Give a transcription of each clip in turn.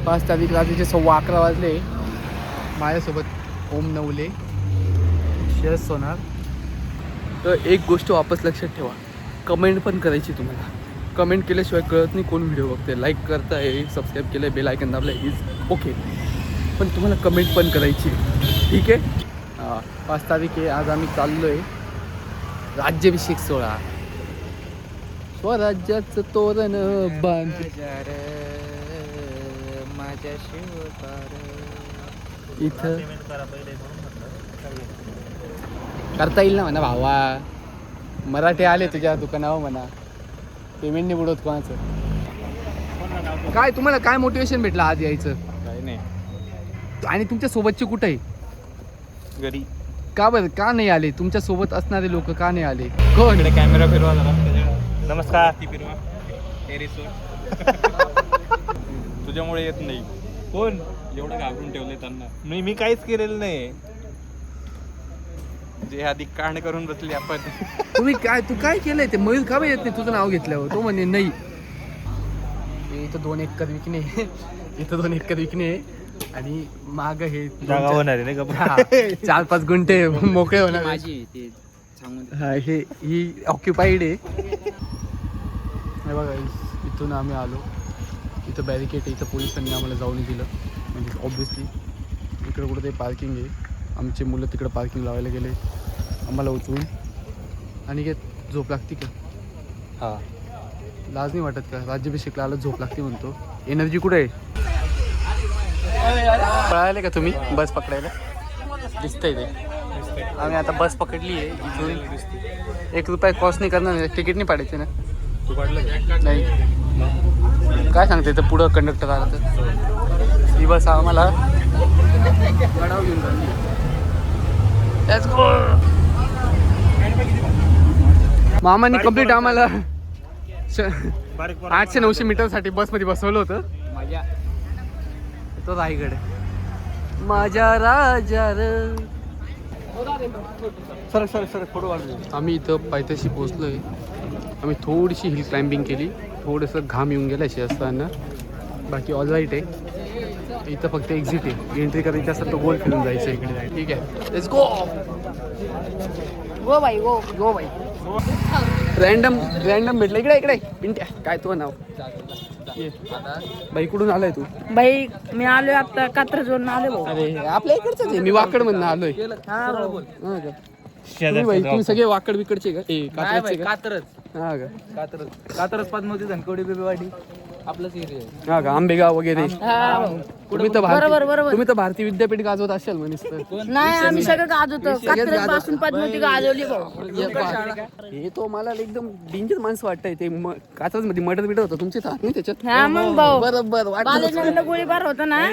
5 तारीख रात्रीचे 11:15 वाजले. माझ्यासोबत ओम नवले, यश सोनार. तर एक गोष्ट वापस लक्षात ठेवा, कमेंट पण करायची तुम्हाला. कमेंट केल्याशिवाय कळत नाही कोण व्हिडिओ बघते. लाईक करताय, सबस्क्राईब केलं आहे, बेल आयकन दाबलं इज ओके, पण तुम्हाला कमेंट पण करायची, ठीक आहे. 5 तारीख आहे. आज आम्ही चाललो आहे राज्याभिषेक सोहळा. स्वराज्याचं तोरण बांध माझ्या शिवपार. इथं करता येईल ना म्हणा भावा. मराठी आले तुझ्या दुकानावर म्हणा. पेमेंट नाही बुडवत कोणाचं. काय तुम्हाला काय मोटिवेशन भेटलं आज यायचं? काही नाही. आणि तुमच्या सोबतचे कुठे आहे? घरी. का बरं का नाही आले? तुमच्या सोबत असणारे लोक का नाही आले? कोण? इकडे कॅमेरा फिरवा जरा. नमस्कार. ती फिरवा. तुझ्यामुळे येत नाही. कोण एवढं घाबरून ठेवलंय त्यांना? मी काहीच केलेलं नाही. जे आधी कांड करून बसले आपण. तू काय केलंय? ते मयूर का येत नाही तुझं नाव घेतल्यावर? तो म्हणे नाही. इथं 2 एकर विकणे, इथं 2 एकर विकणे आणि माग हे जागा होणार आहे ना. 4-5 गुंठे मोकळे होणार. माझी ते हा ही ऑक्युपाईड आहे. हे बघा, इथून आम्ही आलो. इथं बॅरिकेड आहे. इथं पोलिसांनी आम्हाला जाऊन दिलं. म्हणजे ऑब्व्हियसली इकडं कुठं ते पार्किंग आहे. आमची मुलं तिकडं पार्किंग लावायला गेले आम्हाला उचलून. आणि काय झोप लागते का? हा, लाज नाही वाटत का? राज्याभिषेकला आलं झोप लागते म्हणतो. एनर्जी कुठे आहे? पळाले का तुम्ही बस पकडायला? दिसतंय ते. आम्ही आता बस पकडली आहे. इथून 1 रुपया कॉस्ट नाही करणार. तिकीट नाही पाडायचे ना? तू काढलं नाही. काय सांगते तर पुढं कंडक्टर आला तर ही बस आम्हाला गडावर घेऊन जाईल. Let's go. मामांनी कंप्लीट आम्हाला 800-900 मीटरसाठी बसमध्ये बसवलं होतं. माझ्या तो रायगड माझ्या राजा र. सर फोटो वाढले. आम्ही इथं पायथ्याशी पोचलोय. आम्ही थोडीशी हिल क्लाइम्बिंग केली. थोडंसं घाम येऊन गेला अशी असताना. बाकी ऑल राईट आहे. इथं फक्त एक्झिट आहे. एंट्री करायची असतात तो गोल फिरून जायचं इकडे. ठीक आहे, let's go. Go by go. Go by. Random भेटलं. इकडे पिंट्या. काय तो नाव? ये. बाई कुठून आलाय तू? बाई मी आलोय आता कात्रजवरून आलोय भाऊ. अरे आपल्या इकडचंच आहे. मी वाकड म्हणून आलोय. हा भाऊ. हा का? तुम्ही सगळे वाकड बिकडचे का? कात्रजचे का? कात्रज हा का? कात्रज पद्मावती धनकवडी बेबीवाडी आपलंच एरिया. हा का? आंबेगाव वगैरे. तुम्ही तर बरोबर. तुम्ही तर भारतीय विद्यापीठ गाजवत असाल म्हणून. नाही आम्ही सगळं गाजवतो. कात्रज पासून पद्मावती गाजवली भाऊ. हे तो मला एकदम डेंजर माणसं वाटतंय. ते कात्रज मध्ये मर्डर बिडर होतं तुमचे हात नाही त्याच्यात? हा मग भाऊ. बरोबर बालेजनला गोळीबार होता ना.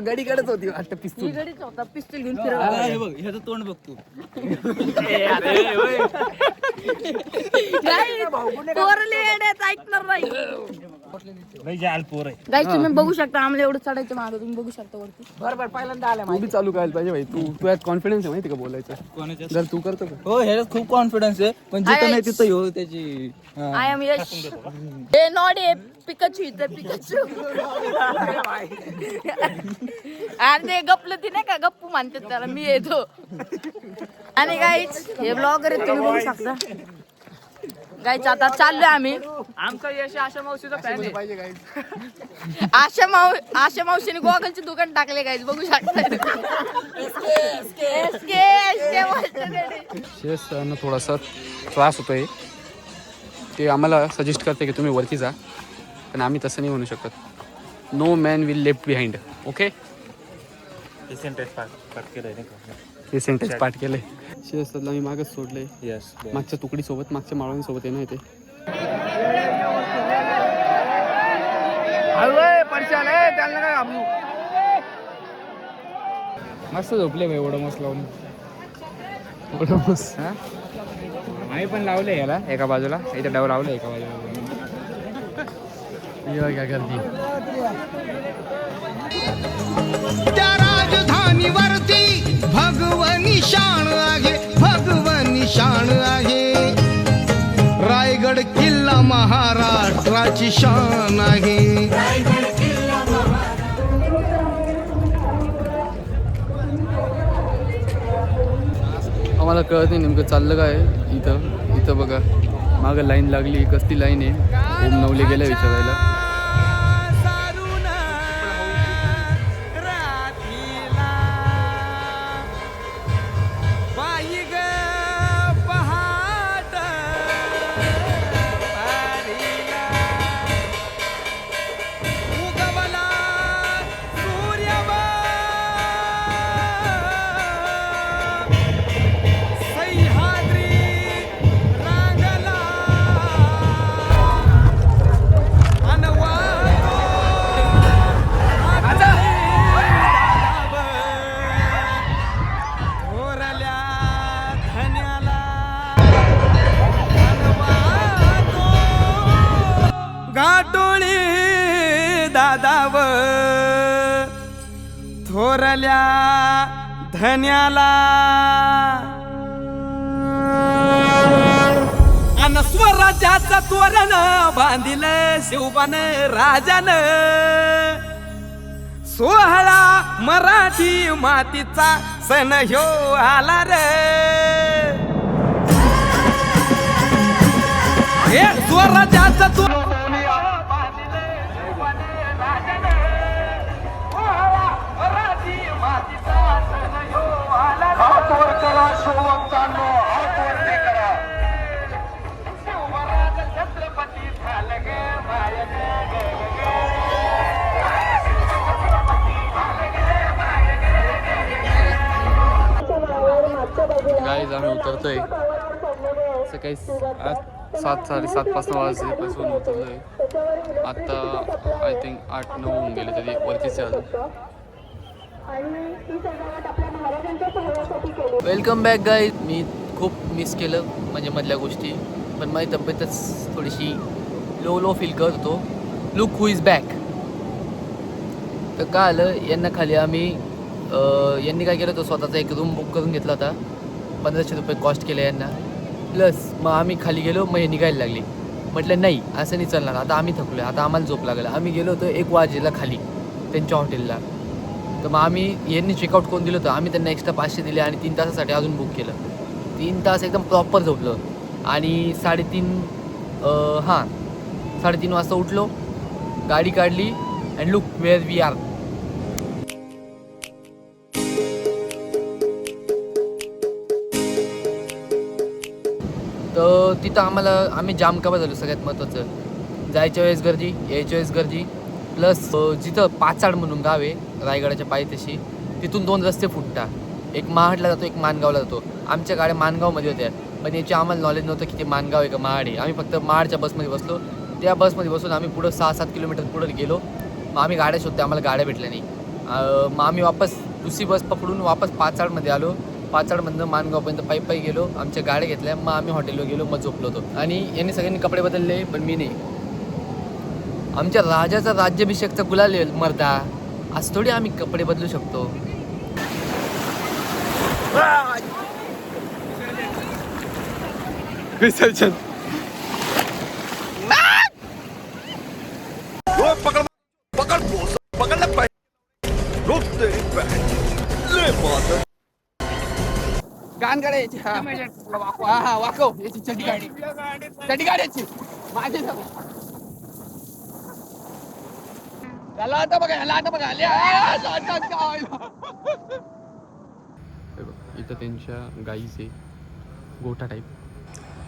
गडी कडच होती वाटतं पिस्तूल. गडीच होता. पिस्तूल घेऊन फिरवला. ह्याचं तोंड बघतो. पोरले येड्यात ऐकणार नाही. गाईस तुम्ही बघू शकता आम्हाला एवढं चढायचं मागं. तुम्ही बघू शकता वरती. बरोबर पहिल्यांदा आला. तू बी चालू करायला पाहिजे भाई. तू यात कॉन्फिडन्स आहे माहिती का बोलायचं? जर तू करतो का? हो ह्याच्यात खूप कॉन्फिडन्स आहे, पण जिथं नाही तिथं हो त्याची. I am Yash. A not a Pikachu. इथं पिकाचू. आणि ते गपलं ती नाही का? गप्पू म्हणतात त्याला. मी येतो. आणि गाईच हे ब्लॉगर आहेत तुम्ही बघू शकता. गाईच आता चाललोय आम्ही. आमचा यश आशा मावशीचा फॅन आहे. पाहिजे काय? आशा मावशीने गॉगलचे दुकान टाकले गाईज बघू शकता. शेषना थोडासा त्रास होतोय. ते आम्हाला सजेस्ट करते की तुम्ही वरती जा, पण आम्ही तसं नाही म्हणू शकत. No man will left behind. Okay, हे सेंटेन्स पाठ केलंय. शेषला मी मागच सोडलंय. यस. मागच्या तुकडीसोबत, मागच्या माळवांसोबत आहे ना इथे. मस्त झोपले भाई. एवढं मस्त लावून. मस्त. आम्ही पण लावले याला एका बाजूला. इथे डाव लावलं एका बाजूला. क्या करती? त्या राजधानीवरती भगवनी शान आहे, भगवनी शान आहे. रायगड किल्ला महाराष्ट्राची शान आहे. मला कळत नाही नेमकं चाललं काय इथं बघा मागं लाईन लागली. कसली लाईन आहे? ओम नवले गेला विचारायला. घाटोळी दादाव थोरल्या धन्याला अन स्वराज्याचं तोरण बांधिल शिवबान राजान. सोहळा मराठी मातीचा सण ह्यो आला रे. हे स्वराज्याचं तोरण गाईज आम्ही उतरतोय सकाळी 7-7:30 वाजल्यापासून उतरलोय. आता आय थिंक 8-9 होऊन गेले तरी वरतीच आहे अजून. Welcome back guys. मी खूप मिस केलं म्हणजे मधल्या गोष्टी, पण माझी तब्येतच थोडीशी लो फील करत होतो. Look who is back. तर काय आलं, यांना खाली आम्ही यांनी काय केलं, तो स्वतःचा एक रूम बुक करून घेतला होता. 1500 रुपये कॉस्ट केलं यांना. प्लस मग आम्ही खाली गेलो, मग हे निघायला लागले. म्हटलं नाही असं नाही चालणार, आता आम्ही थकलो, आता आम्हाला झोप लागला. आम्ही गेलो होतो 1 वाजेला खाली त्यांच्या हॉटेलला. तर मग आम्ही यांनी चेकआउट करून दिलं होतं. आम्ही त्यांना एक्स्ट्रा 500 दिले आणि 3 तासासाठी अजून बुक केलं. 3 तास एकदम प्रॉपर झोपलो आणि 3:30 वाजता उठलो, गाडी काढली and look where we are. तर तिथं आम्ही जाम कवर झालो. सगळ्यात महत्त्वाचं, जायच्या वेळेस गर्दी, यायच्या वेळेस गर्दी. प्लस जिथं पाचाड म्हणून गाव आहे रायगडाच्या पायथ्याशी, तिथून 2 रस्ते फुटतात. एक महाडला जातो, एक माणगावला जातो. आमच्या गाड्या माणगावमध्ये होत्या, पण याची आम्हाला नॉलेज नव्हतं की ते माणगाव आहे का महाड आहे. आम्ही फक्त महाडच्या बसमध्ये बसलो. त्या बसमध्ये बसून आम्ही पुढं 6-7 किलोमीटर पुढं गेलो. मग आम्ही गाड्या शोधतो, आम्हाला गाड्या भेटल्या नाही. मग आम्ही वापस दुसरी बस पकडून वापस पाचाडमध्ये आलो. पाचाडमधनं माणगावपर्यंत पायी गेलो. आमच्या गाड्या घेतल्या, मग आम्ही हॉटेलवर गेलो, मग झोपलो होतो. आणि यांनी सगळ्यांनी कपडे बदलले, पण मी नाही. आमच्या राजाचा राज्याभिषेकचा गुलाल मर्दा, आज थोडी आम्ही कपडे बदलू शकतो. विसर्जन गाण काढायची. वाकव याची चटी गाड्याची माझे त्याला आता बघा इथं त्यांच्या गाईचे गोठा टाईप,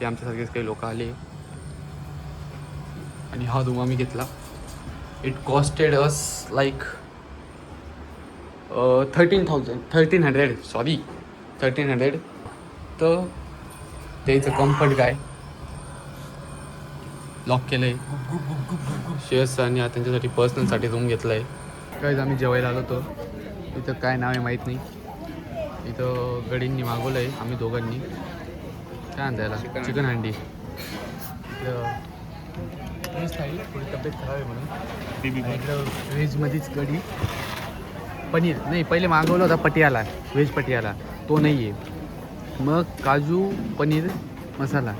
ते आमच्यासारखेच काही लोक आले आणि हा रूम आम्ही घेतला. It costed us like 1300. तर त्याचं कम्फर्ट काय लॉक केलं आहे. शेअर्स आणि त्यांच्यासाठी पर्सनलसाठी रूम घेतला आहे. काय आम्ही जेवायला आलो होतो. इथं काय नाव आहे माहीत नाही. इथं गडींनी मागवलं आहे आम्ही दोघांनी. काय आणता याला, चिकन हंडी. इथं थोडी तब्येत खराब आहे म्हणून इथं व्हेजमध्येच कढी, पनीर नाही, पहिले मागवलं होता पटियाला, व्हेज पटियाला, तो नाही आहे. मग काजू पनीर मसाला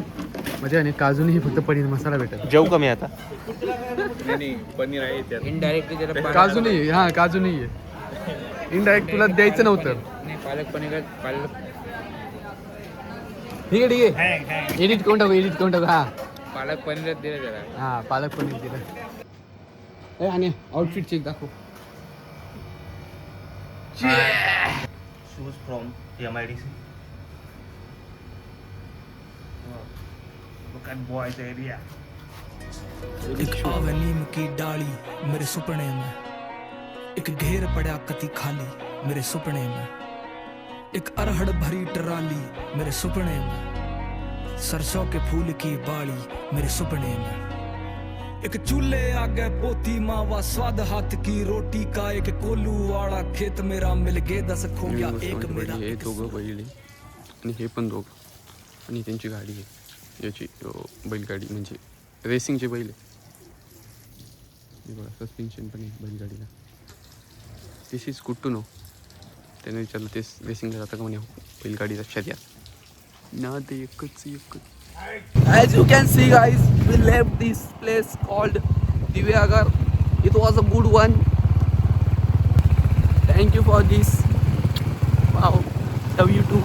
म्हणजे आणि काजू नाही, फक्त पनीर मसाला भेटेल. जेव कमी आता नाही पनीर आहे त्यात. इनडायरेक्टली काजू नाही. हां काजू नाही आहे. इनडायरेक्ट तुला द्यायचं नव्हतं. नाही, पालक पनीर ठीक आहे एडिट करून टाकू हा पालक पनीरच दिलं त्याला. हा पालक पनीर दिलं आणि आउटफिट चेक दाखव shoes from MIDC. Look at boys area. एक आवे नीम की डाली मेरे सुपने में, एक घेर पड़ा कति खाली मेरे सुपने में, एक अरहड़ भरी टराली मेरे सुपने में, सरसों के फूल की बाड़ी मेरे सुपने में, एक चूल्हे आगे पोती मावा स्वाद हाथ की रोटी का, एक कोलू वाला खेत मेरा मिल गए 10 खो गया एक मेरा हे दोघं बैल आहे आणि हे पण दोघं आणि त्यांची गाडी आहे याची बैलगाडी म्हणजे रेसिंगचे बैल आहे हे बघा सस्पेन्शन पण आहे बैलगाडीला दिस इज गुड टू नो त्याने विचारलं तेच रेसिंगला जातं का म्हणे बैलगाडी लक्षात या ना ते एकच As you can see guys, we left this place called Divyagar. It was a good one. Thank you for this. Wow, love you too.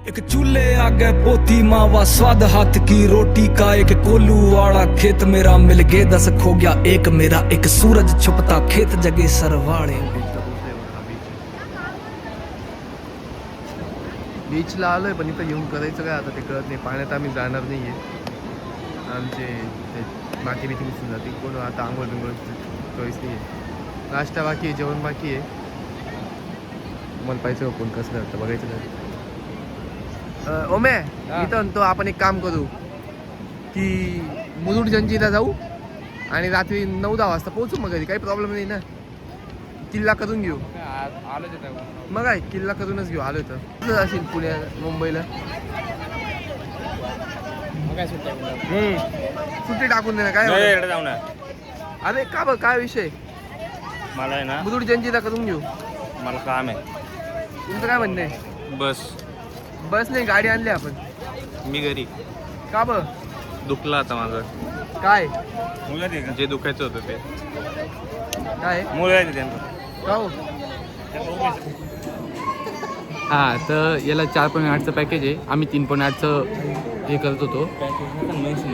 एक चूल्हे आगे पोती मावा स्वाद हाथ की रोटी का, एक कोलू वाला खेत मेरा मिल गए 10 खो गया एक मेरा, एक सूरज छुपता खेत जगे सरवाड़े. बीचला आलोय पण इथं येऊन करायचं काय आता ते कळत नाही. पाण्यात आम्ही जाणार नाही आहे. आमचे ते माती बिती मिसळून जाते. कोण आता आंघोळ बिंघोळ चॉईस नाही आहे. नाश्ता बाकी आहे, जेवण बाकी आहे. मला पाहिजे कोण कसं होतं बघायचं काय. ओमे इथं तो आपण एक काम करू की मुरुड जंजिरा जाऊ आणि रात्री 9-10 वाजता पोहोचू मग घरी. काही प्रॉब्लेम नाही ना. किल्ला करून घेऊ. आलो तिथं. मग काय किल्ला करूनच घेऊ. आलो तर कुठं जाशील पुण्याला मुंबईला मग काय सुट्ट्या सुट्टी टाकून दे ना काय इकडे जाऊ ना. अरे का बघ काय विषय मला आहे ना, मुरुड जंजिरा करून घेऊ. मला काम आहे. तुमचं काय म्हणणं आहे? बस नाही गाडी आणली आपण. मी घरी का बघ दुखला आता माझं. काय जे दुखायचं होतं ते काय मुलं आहे त्यांचं. का हो? हां तर याला 4.8चं पॅकेज आहे. आम्ही 3.8चं हे करत होतो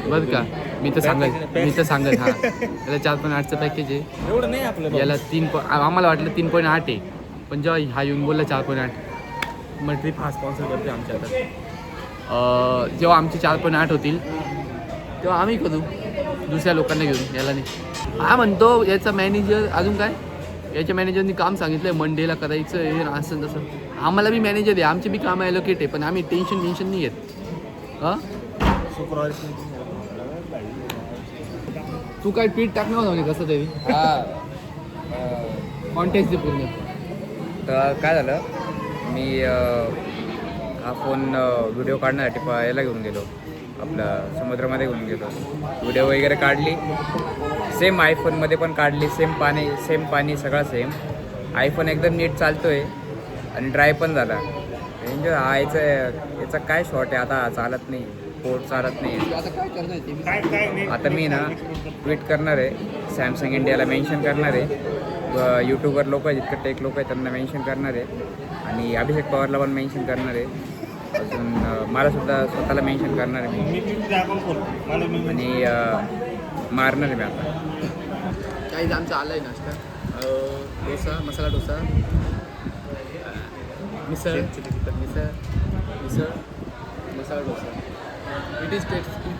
बरं का. मी तर सांगत हां याला 4.8चं पॅकेज आहे. एवढं नाही आपलं. याला आम्हाला वाटलं 3.8 आहे पण जेव्हा हा येऊन बोलला 4.8 मग ट्रिप हा स्पॉन्सर करते आमच्या आता. जेव्हा आमचे 4.8 होतील तेव्हा आम्ही करू दुसऱ्या लोकांना घेऊन. याला नाही. हा म्हणतो याचा मॅनेजर अजून काय याच्या मॅनेजरनी काम सांगितलं आहे मंडेला करायचं हे असं तसं. आम्हाला बी मॅनेजर आहे. आमचे बी काम ॲलोकेट आहे पण आम्ही टेन्शन नाही घेत. हां तू काय ट्वीट टाकणार होता कसं तरी कॉन्टेक्स्ट दे पूर्ण. तर काय झालं मी हा फोन व्हिडिओ काढण्यासाठी याला घेऊन गेलो आपलं समुद्रामध्ये घेऊन गेलो. व्हिडिओ वगैरे काढली सेम आयफोनमध्ये पण काढली. सेम पाणी सगळं सेम. आयफोन एकदम नीट चालतोय आणि ड्राय पण झाला. म्हणजे याचा काय शॉट आहे आता चालत नाही. पोर्ट चालत नाही. आता काय करणार आता मी ना ट्विट करणार आहे. सॅमसंग इंडियाला मेन्शन करणार आहे. यूट्यूबर लोक आहेत जितके टेक लोक आहेत त्यांना मेन्शन करणार आहे आणि अभिषेक पवारला पण मेन्शन करणार आहे. अजून मलासुद्धा स्वतःला मेन्शन करणार आहे मी आणि मारणार आहे मी आता. काही आमचं आलं आहे नाश्ता dosa masala dosa misal masala dosa. It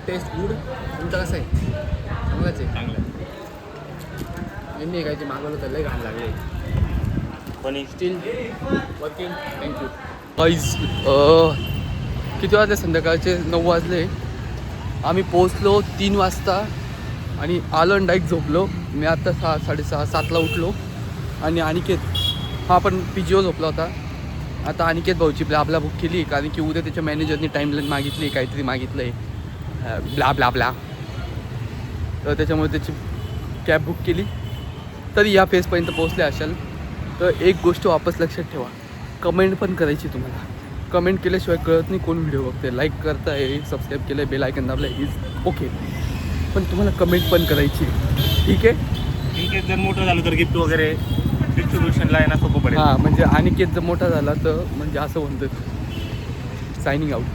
taste good. तुमचं कसं आहे? चांगलंच आहे. यांनी काय ते मागवलं तर लय घाण लागले पण स्टील वर्किंग. Thank you guys. किती वाजले? संध्याकाळचे 9 वाजले. आम्ही पोचलो 3 वाजता आणि आलो आणि डायरेक्ट झोपलो. मी आता 6-7ला उठलो आणि अनिकेत हा पण PGO झोपला होता. आता अनिकेत भाऊची ब्ला बुक केली कारण की उद्या त्याच्या मॅनेजरनी टाईमलाईन मागितली काहीतरी मागितलं आहे ब्ला तर त्याच्यामुळे त्याची कॅब बुक केली. तरी या फेजपर्यंत पोहोचले असाल तर एक गोष्ट वापस लक्षात ठेवा. कमेंट पण करायची तुम्हाला. कमेंट केल्याशिवाय कळत नाही कोण व्हिडिओ बघते. लाईक करताय सबस्क्राईब केलं आहे बेल आयकन दाबलं इज ओके पण तुम्हाला कमेंट पण करायची. ठीक आहे. जर मोठं झालं तर गिफ्ट वगैरे डिस्ट्रीब्युशनला आहे ना सोपं पडेल. हां म्हणजे अनिकेत जर मोठा झाला तर म्हणजे असं म्हणतं. Signing out.